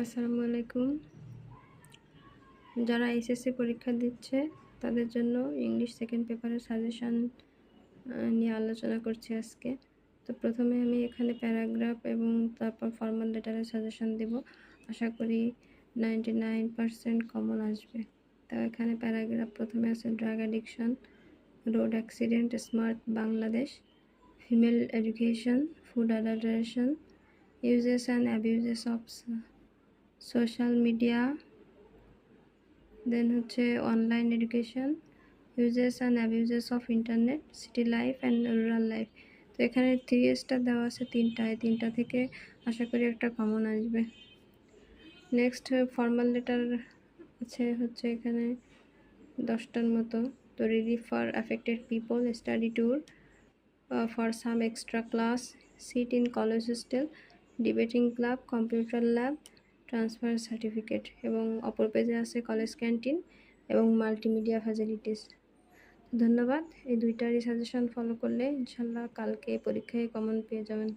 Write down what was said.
আসসালামু আলাইকুম। যারা এইচএসসি পরীক্ষা দিচ্ছে তাদের জন্য ইংলিশ সেকেন্ড পেপারের সাজেশান নিয়ে আলোচনা করছি আজকে। তো প্রথমে আমি এখানে প্যারাগ্রাফ এবং তারপর ফর্মাল লেটারের সাজেশান দেব। আশা করি 99% কমন আসবে। তো এখানে প্যারাগ্রাফ প্রথমে আছে drug addiction, road accident, smart Bangladesh, female education, food adulteration, uses and abuses of social media, then হচ্ছে online education, uses and abuses of internet, city life and rural life. তো এখানে 3 দেওয়া আছে তিনটা থেকে আশা করি একটা কমন আসবে। নেক্সট ফর্মাল লেটার হচ্ছে এখানে 10টার মতো। তো relief for affected people, study tour for some extra class, seat in college hostel, debating club, computer lab, transfer certificate, এবং অপর পেজে আছে কলেজ ক্যান্টিন এবং মাল্টিমিডিয়া ফ্যাসিলিটিস। ধন্যবাদ। এই দুইটারই সাজেশন ফলো করলে ইনশাল্লাহ কালকে পরীক্ষায় কমন পেয়ে যাবেন।